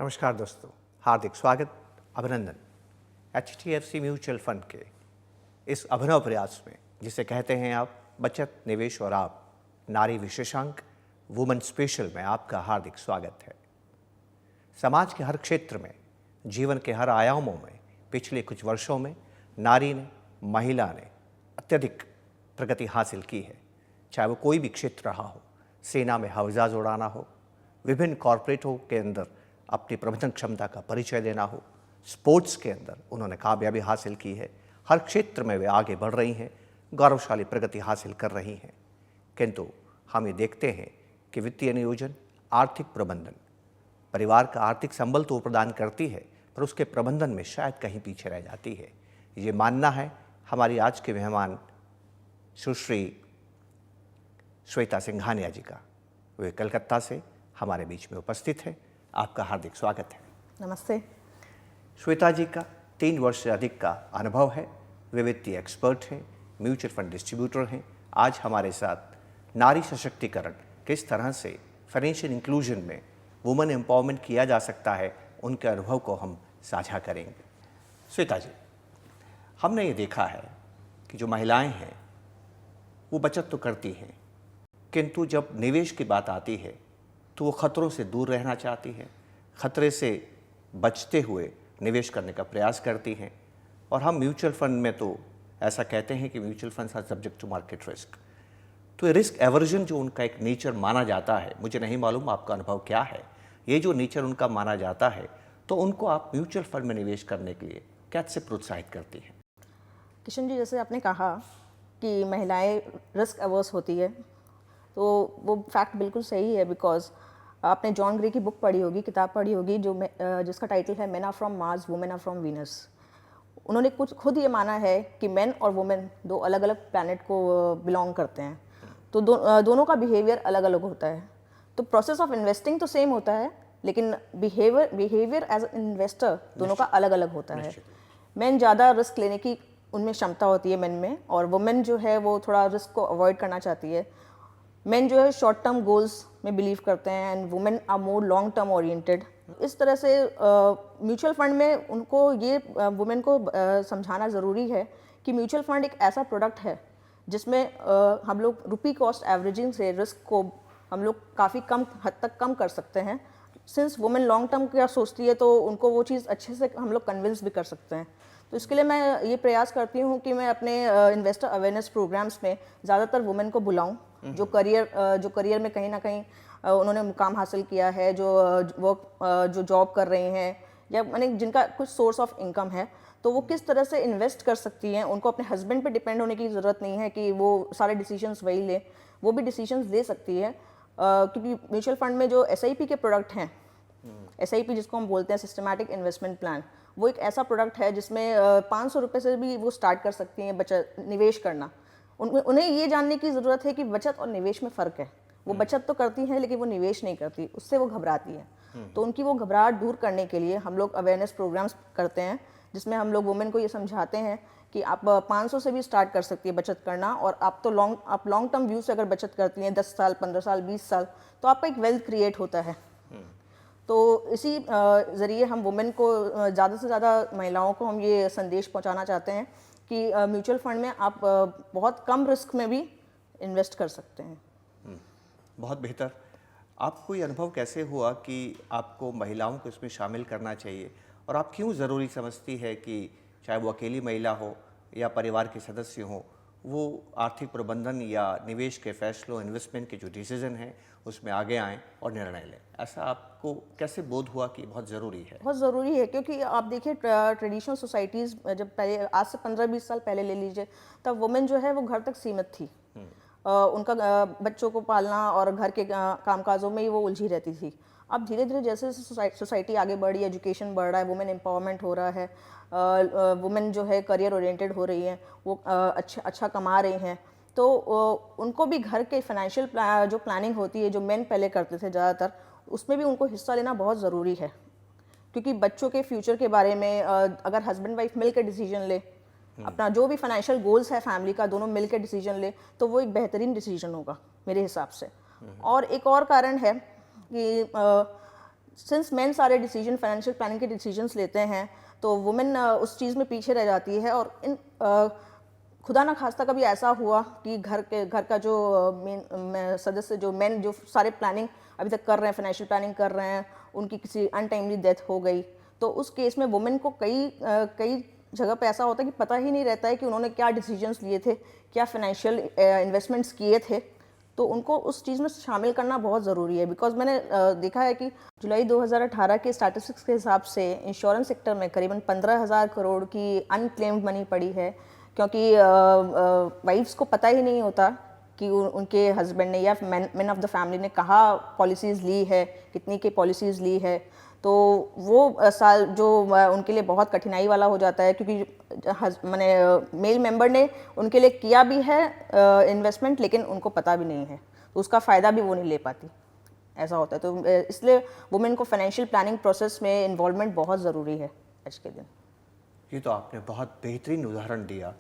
नमस्कार दोस्तों, हार्दिक स्वागत, अभिनंदन। HDFC म्यूचुअल फंड के इस अभिनव प्रयास में, जिसे कहते हैं आप बचत, निवेश और आप, नारी विशेषांक वुमेन स्पेशल में आपका हार्दिक स्वागत है। समाज के हर क्षेत्र में, जीवन के हर आयामों में पिछले कुछ वर्षों में नारी ने, महिला ने अत्यधिक प्रगति हासिल की है। चाहे वो कोई भी क्षेत्र रहा हो, सेना में हवाई जहाज उड़ाना हो, विभिन्न कॉरपोरेटों के अंदर अपनी प्रबंधन क्षमता का परिचय देना हो, स्पोर्ट्स के अंदर उन्होंने कामयाबी हासिल की है। हर क्षेत्र में वे आगे बढ़ रही हैं, गौरवशाली प्रगति हासिल कर रही हैं। किंतु हम ये देखते हैं कि वित्तीय नियोजन, आर्थिक प्रबंधन परिवार का आर्थिक संबल तो प्रदान करती है, पर उसके प्रबंधन में शायद कहीं पीछे रह जाती है। ये मानना है हमारी आज के मेहमान सुश्री श्वेता सिंघानिया जी का। वे कलकत्ता से हमारे बीच में उपस्थित है। आपका हार्दिक स्वागत है। नमस्ते। श्वेता जी का 3 वर्ष से अधिक का अनुभव है। वे वित्तीय एक्सपर्ट हैं, म्यूचुअल फंड डिस्ट्रीब्यूटर हैं। आज हमारे साथ नारी सशक्तिकरण, किस तरह से फाइनेंशियल इंक्लूजन में वुमेन एम्पावरमेंट किया जा सकता है, उनके अनुभव को हम साझा करेंगे। श्वेता जी, हमने ये देखा है कि जो महिलाएं हैं वो बचत तो करती हैं, किंतु जब निवेश की बात आती है तो वो खतरों से दूर रहना चाहती हैं, खतरे से बचते हुए निवेश करने का प्रयास करती हैं। और हम म्यूचुअल फंड में तो ऐसा कहते हैं कि mutual funds are subject to market risk. तो ये रिस्क एवर्जन जो उनका एक नेचर माना जाता है, मुझे नहीं मालूम आपका अनुभव क्या है, ये जो नेचर उनका माना जाता है, तो उनको आप म्यूचुअल फंड में निवेश करने के लिए कैसे प्रोत्साहित करती हैं? किशन जी, जैसे आपने कहा कि महिलाएं रिस्क अवर्स होती है, तो वो फैक्ट बिल्कुल सही है। बिकॉज आपने जॉन ग्रे की बुक पढ़ी होगी, किताब पढ़ी होगी, जिसका टाइटल है men are from Mars, women are from Venus. उन्होंने कुछ खुद ये माना है कि मेन और वुमेन दो अलग अलग प्लैनेट को बिलोंग करते हैं, तो दोनों का बिहेवियर अलग अलग होता है। तो प्रोसेस ऑफ इन्वेस्टिंग तो सेम होता है, लेकिन बिहेवियर एज इन्वेस्टर दोनों का अलग अलग होता है। मेन ज़्यादा रिस्क लेने की उनमें क्षमता होती है मेन में, और वुमेन जो है वो थोड़ा रिस्क को अवॉइड करना चाहती है। मेन जो है शॉर्ट टर्म गोल्स में बिलीव करते हैं and women are more long term oriented. इस तरह से म्यूचुअल फंड में उनको ये वुमेन को समझाना ज़रूरी है कि म्यूचुअल फंड एक ऐसा प्रोडक्ट है जिसमें हम लोग रुपी कॉस्ट एवरेजिंग से रिस्क को हम लोग काफ़ी कम हद तक कम कर सकते हैं। सिंस वुमेन लॉन्ग टर्म क्या सोचती है, तो उनको वो चीज़ अच्छे से हम लोग कन्विंस भी कर सकते हैं। तो इसके लिए मैं ये प्रयास करती हूँ कि मैं अपने इन्वेस्टर अवेयरनेस प्रोग्राम्स में ज़्यादातर वुमेन को बुलाऊँ, जो करियर में कहीं ना कहीं उन्होंने मुकाम हासिल किया है, जो जॉब कर रही हैं, या माने जिनका कुछ सोर्स ऑफ इनकम है, तो वो किस तरह से इन्वेस्ट कर सकती हैं। उनको अपने हस्बैंड पे डिपेंड होने की ज़रूरत नहीं है कि वो सारे डिसीजंस वही ले, वो भी डिसीजंस ले सकती है। क्योंकि म्यूचुअल फंड में जो SIP के प्रोडक्ट हैं, SIP जिसको हम बोलते हैं सिस्टमैटिक इन्वेस्टमेंट प्लान, वो एक ऐसा प्रोडक्ट है जिसमें 500 रुपये से भी वो स्टार्ट कर सकती हैं बचत निवेश करना। उन्हें ये जानने की ज़रूरत है कि बचत और निवेश में फ़र्क है। वो बचत तो करती हैं, लेकिन वो निवेश नहीं करती, उससे वो घबराती हैं। तो उनकी वो घबराहट दूर करने के लिए हम लोग अवेयरनेस प्रोग्राम्स करते हैं, जिसमें हम लोग वुमेन को ये समझाते हैं कि आप 500 से भी स्टार्ट कर सकती है बचत करना, और आप लॉन्ग टर्म व्यू से अगर बचत करती हैं 10 साल, 15 साल, 20 साल, तो आपका एक वेल्थ क्रिएट होता है। तो इसी ज़रिए हम वुमेन को ज़्यादा से ज़्यादा महिलाओं को हम ये संदेश पहुंचाना चाहते हैं कि म्यूचुअल फंड में आप बहुत कम रिस्क में भी इन्वेस्ट कर सकते हैं। बहुत बेहतर। आपको ये अनुभव कैसे हुआ कि आपको महिलाओं को इसमें शामिल करना चाहिए, और आप क्यों ज़रूरी समझती है कि चाहे वो अकेली महिला हो या परिवार के सदस्य हों, वो आर्थिक प्रबंधन या निवेश के फैसलों, इन्वेस्टमेंट के जो डिसीजन हैं उसमें आगे आएँ और निर्णय लें? ऐसा आपको कैसे बोध हुआ कि बहुत ज़रूरी है? बहुत ज़रूरी है, क्योंकि आप देखिए ट्रेडिशनल सोसाइटीज़ जब पहले, आज से 15-20 साल पहले ले लीजिए, तब वुमेन जो है वो घर तक सीमित थी। उनका बच्चों को पालना और घर के कामकाजों में ही वो उलझी रहती थी। अब धीरे धीरे जैसे सोसाइटी आगे बढ़ी, एजुकेशन बढ़ रहा है, वुमेन एम्पावरमेंट हो रहा है, वुमेन जो है करियर ओरिएंटेड हो रही हैं, वो अच्छा कमा रही हैं, तो उनको भी घर के फाइनेंशियल जो प्लानिंग होती है, जो मेन पहले करते थे ज़्यादातर, उसमें भी उनको हिस्सा लेना बहुत ज़रूरी है। क्योंकि बच्चों के फ्यूचर के बारे में अगर हस्बैंड वाइफ मिल के डिसीजन ले, अपना जो भी फाइनेंशियल गोल्स है फैमिली का, दोनों मिल के डिसीजन ले, तो वो एक बेहतरीन डिसीजन होगा मेरे हिसाब से। और एक और कारण है कि सिंस मेन सारे डिसीजन फाइनेंशियल प्लानिंग के डिसीजंस लेते हैं, तो वुमेन उस चीज़ में पीछे रह जाती है। और खुदा ना खास्ता कभी ऐसा हुआ कि घर का जो मेन सदस्य, जो मेन जो सारे प्लानिंग अभी तक कर रहे हैं, फाइनेंशियल प्लानिंग कर रहे हैं, उनकी किसी अनटाइमली डेथ हो गई, तो उस केस में वुमेन को कई जगह पे ऐसा होता है कि पता ही नहीं रहता है कि उन्होंने क्या डिसीजंस लिए थे, क्या फाइनेंशियल इन्वेस्टमेंट्स किए थे। तो उनको उस चीज़ में शामिल करना बहुत ज़रूरी है। बिकॉज मैंने देखा है कि जुलाई 2018 के स्टैटिस्टिक्स के हिसाब से इंश्योरेंस सेक्टर में करीबन 15,000 करोड़ की अनक्लेम्ड मनी पड़ी है, क्योंकि वाइफ्स को पता ही नहीं होता कि उनके हस्बैंड ने या मैन ऑफ द फैमिली ने कहाँ पॉलिसीज़ ली है, कितनी की पॉलिसीज़ ली है। तो वो साल जो उनके लिए बहुत कठिनाई वाला हो जाता है, क्योंकि मैंने मेल मेंबर ने उनके लिए किया भी है इन्वेस्टमेंट, लेकिन उनको पता भी नहीं है, तो उसका फ़ायदा भी वो नहीं ले पाती, ऐसा होता है। तो इसलिए वुमेन को फाइनेंशियल प्लानिंग प्रोसेस में इन्वॉल्वमेंट बहुत ज़रूरी है आज के दिन। ये तो आपने बहुत बेहतरीन उदाहरण दिया।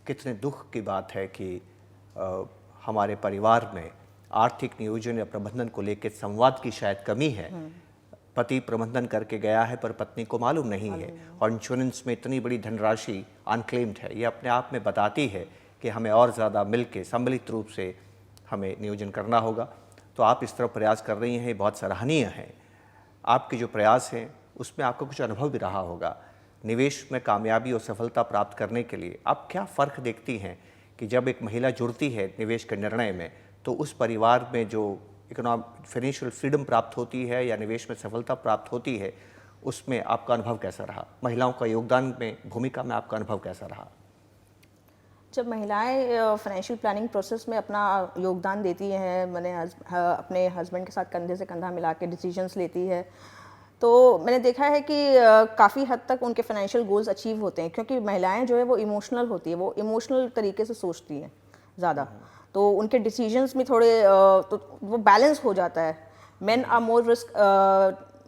कितने दुख की बात है कि हमारे परिवार में आर्थिक नियोजन या प्रबंधन को लेकर संवाद की शायद कमी है। पति प्रबंधन करके गया है पर पत्नी को मालूम नहीं है, और इंश्योरेंस में इतनी बड़ी धनराशि अनक्लेम्ड है। ये अपने आप में बताती है कि हमें और ज़्यादा मिलकर सम्मिलित रूप से हमें नियोजन करना होगा। तो आप इस तरह प्रयास कर रही हैं, बहुत सराहनीय है। आपके जो प्रयास हैं उसमें आपका कुछ अनुभव भी रहा होगा। निवेश में कामयाबी और सफलता प्राप्त करने के लिए आप क्या फ़र्क देखती हैं कि जब एक महिला जुड़ती है निवेश के निर्णय में, तो उस परिवार में जो इकोनॉमिक फाइनेंशियल फ्रीडम प्राप्त होती है या निवेश में सफलता प्राप्त होती है, उसमें आपका अनुभव कैसा रहा? महिलाओं का योगदान में, भूमिका में आपका अनुभव कैसा रहा? जब महिलाएं फाइनेंशियल प्लानिंग प्रोसेस में अपना योगदान देती हैं, मैंने अपने हस्बैंड के साथ कंधे से कंधा मिला के डिसीजंस लेती है, तो मैंने देखा है कि काफ़ी हद तक उनके फाइनेंशियल गोल्स अचीव होते हैं, क्योंकि महिलाएं जो है वो इमोशनल होती है, वो इमोशनल तरीके से सोचती हैं ज़्यादा, तो उनके डिसीजंस में थोड़े तो वो बैलेंस हो जाता है। मेन आर मोर रिस्क,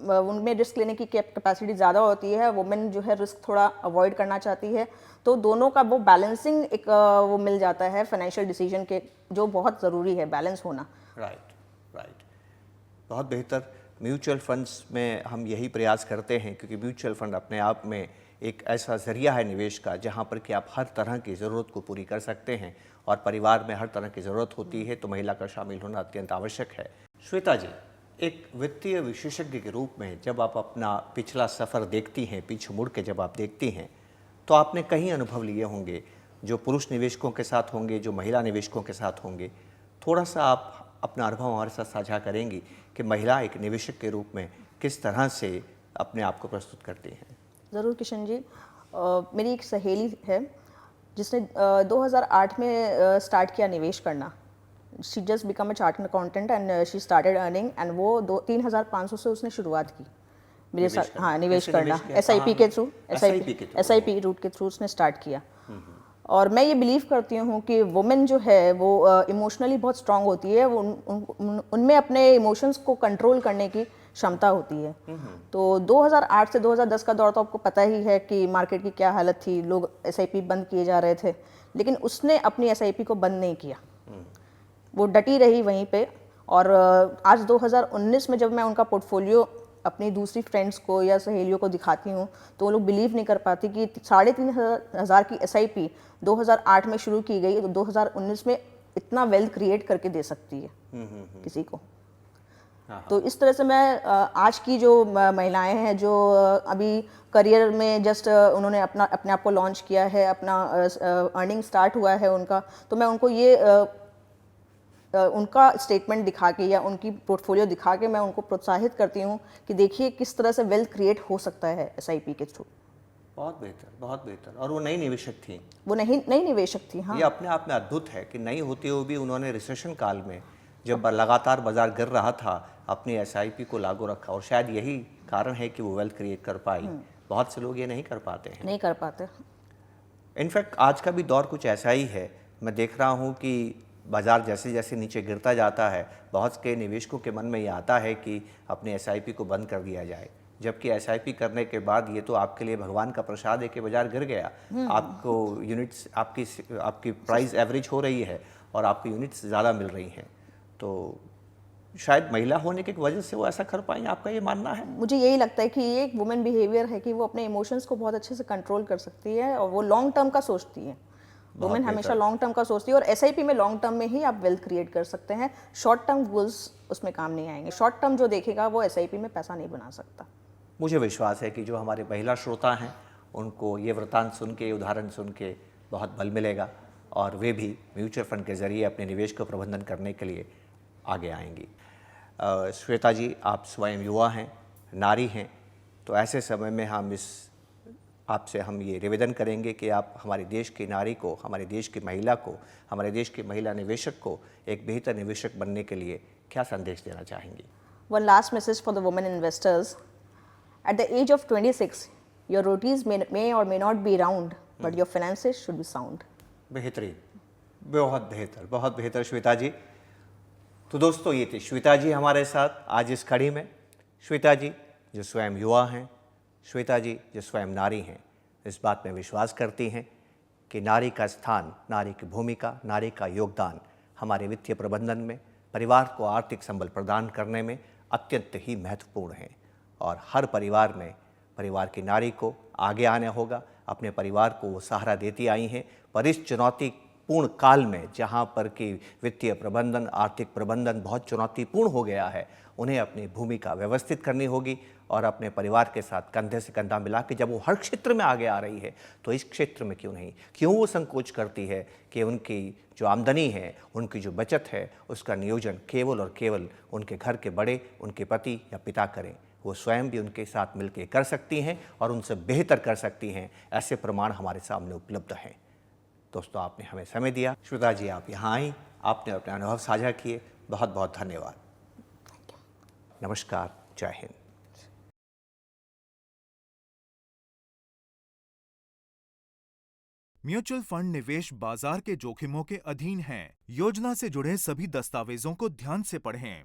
उनमें रिस्क लेने की कैपेसिटी ज़्यादा होती है, वुमेन जो है रिस्क थोड़ा अवॉइड करना चाहती है, तो दोनों का वो बैलेंसिंग एक वो मिल जाता है फाइनेंशियल डिसीजन के, जो बहुत ज़रूरी है बैलेंस होना। राइट, बहुत बेहतर। म्यूचुअल फंड्स में हम यही प्रयास करते हैं, क्योंकि म्यूचुअल फंड अपने आप में एक ऐसा ज़रिया है निवेश का जहाँ पर कि आप हर तरह की ज़रूरत को पूरी कर सकते हैं, और परिवार में हर तरह की ज़रूरत होती है, तो महिला का शामिल होना अत्यंत आवश्यक है। श्वेता जी, एक वित्तीय विशेषज्ञ के रूप में जब आप अपना पिछला सफ़र देखती हैं, पीछे मुड़ के जब आप देखती हैं, तो आपने कई अनुभव लिए होंगे, जो पुरुष निवेशकों के साथ होंगे, जो महिला निवेशकों के साथ होंगे। थोड़ा सा आप अपना अनुभव हमारे साथ साझा करेंगी कि महिला एक निवेशक के रूप में किस तरह से अपने आप को प्रस्तुत करती हैं? ज़रूर किशन जी। मेरी एक सहेली है जिसने 2008 में स्टार्ट किया निवेश करना। She just become a chartered accountant and she started earning, and वो 3,500 से उसने शुरुआत की मेरे साथ। हाँ, निवेश करना SIP के थ्रू, SIP रूट के थ्रू उसने स्टार्ट किया। और मैं ये बिलीव करती हूँ कि वुमेन जो है वो इमोशनली बहुत स्ट्रांग होती है, वो उनमें अपने इमोशंस को कंट्रोल करने की क्षमता होती है। तो 2008 से 2010 का दौर तो आपको पता ही है कि मार्केट की क्या हालत थी, लोग SIP बंद किए जा रहे थे, लेकिन उसने अपनी SIP को बंद नहीं किया, वो डटी रही वहीं पे। और आज 2019 में जब मैं उनका पोर्टफोलियो अपनी दूसरी फ्रेंड्स को या सहेलियों को दिखाती हूँ, तो वो लोग बिलीव नहीं कर पाती कि 3,500 की SIP 2008 में शुरू की गई, तो 2019 में इतना वेल्थ क्रिएट करके दे सकती है किसी को। तो इस तरह से मैं आज की जो महिलाएं हैं जो अभी करियर में जस्ट उन्होंने अपने आप को लॉन्च किया है, अपना अर्निंग स्टार्ट हुआ है उनका, तो मैं उनको ये उनका स्टेटमेंट दिखा के या उनकी पोर्टफोलियो दिखा के मैं उनको प्रोत्साहित करती हूँ कि देखिए किस तरह से वेल्थ क्रिएट हो सकता है SIP के थ्रू। बहुत बेहतर, बहुत बेहतर। और वो नई निवेशक थी, वो नई निवेशक थी। हाँ, ये अपने आप में अद्भुत है कि नई होते हुए भी उन्होंने रिसेशन काल में, जब लगातार बाजार गिर रहा था, अपनी SIP को लागू रखा, और शायद यही कारण है कि वो वेल्थ क्रिएट कर पाई। बहुत से लोग ये नहीं कर पाते हैं, नहीं कर पाते। इनफैक्ट आज का भी दौर कुछ ऐसा ही है। मैं देख रहा हूँ कि बाज़ार जैसे जैसे नीचे गिरता जाता है, बहुत के निवेशकों के मन में ये आता है कि अपने SIP को बंद कर दिया जाए, जबकि SIP करने के बाद ये तो आपके लिए भगवान का प्रसाद है कि बाजार गिर गया, आपको यूनिट्स, आपकी प्राइस एवरेज हो रही है और आपको यूनिट्स ज़्यादा मिल रही हैं। तो शायद महिला होने की वजह से वो ऐसा कर पाएंगे, आपका ये मानना है? मुझे यही लगता है कि ये एक वुमेन बिहेवियर है कि वो अपने इमोशंस को बहुत अच्छे से कंट्रोल कर सकती है और वो लॉन्ग टर्म का सोचती है। वुमेन हमेशा लॉन्ग टर्म का सोचती है और एसआईपी में लॉन्ग टर्म में ही आप वेल्थ क्रिएट कर सकते हैं। शॉर्ट टर्म गोल्स उसमें काम नहीं आएंगे। शॉर्ट टर्म जो देखेगा वो एसआईपी में पैसा नहीं बना सकता। मुझे विश्वास है कि जो हमारे महिला श्रोता हैं उनको ये वृतांत सुन के, उदाहरण सुन के बहुत बल मिलेगा और वे भी म्यूचुअल फंड के ज़रिए अपने निवेश को प्रबंधन करने के लिए आगे आएंगी। श्वेता जी, आप स्वयं युवा हैं, नारी हैं, तो ऐसे समय में आपसे हम ये निवेदन करेंगे कि आप हमारे देश की नारी को, हमारे देश की महिला को, हमारे देश की महिला निवेशक को एक बेहतर निवेशक बनने के लिए क्या संदेश देना चाहेंगी? One last message for the women investors. At the age of 26, your rotis may or may not be round, but your finances should be sound. बेहतरीन, बहुत बेहतर श्वेता जी। तो दोस्तों, ये थी श्वेता जी हमारे साथ आज इस कड़ी में। श्वेता जी जो स्वयं युवा हैं, श्वेता जी जो स्वयं नारी हैं, इस बात में विश्वास करती हैं कि नारी का स्थान, नारी की भूमिका, नारी का योगदान हमारे वित्तीय प्रबंधन में, परिवार को आर्थिक संबल प्रदान करने में अत्यंत ही महत्वपूर्ण है। और हर परिवार में परिवार की नारी को आगे आना होगा। अपने परिवार को वो सहारा देती आई हैं, पर इस चुनौतीपूर्ण काल में जहाँ पर कि वित्तीय प्रबंधन, आर्थिक प्रबंधन बहुत चुनौतीपूर्ण हो गया है, उन्हें अपनी भूमिका व्यवस्थित करनी होगी और अपने परिवार के साथ कंधे से कंधा मिला के जब वो हर क्षेत्र में आगे आ रही है तो इस क्षेत्र में क्यों नहीं, क्यों वो संकोच करती है कि उनकी जो आमदनी है, उनकी जो बचत है, उसका नियोजन केवल और केवल उनके घर के बड़े, उनके पति या पिता करें। वो स्वयं भी उनके साथ मिलकर कर सकती हैं और उनसे बेहतर कर सकती हैं। ऐसे प्रमाण हमारे सामने उपलब्ध हैं। दोस्तों, आपने हमें समय दिया। श्वेता जी, आप यहाँ आई, आपने अपने अनुभव साझा किए, बहुत बहुत धन्यवाद। नमस्कार, जय हिंद। म्यूचुअल फंड निवेश बाजार के जोखिमों के अधीन हैं। योजना से जुड़े सभी दस्तावेजों को ध्यान से पढ़ें।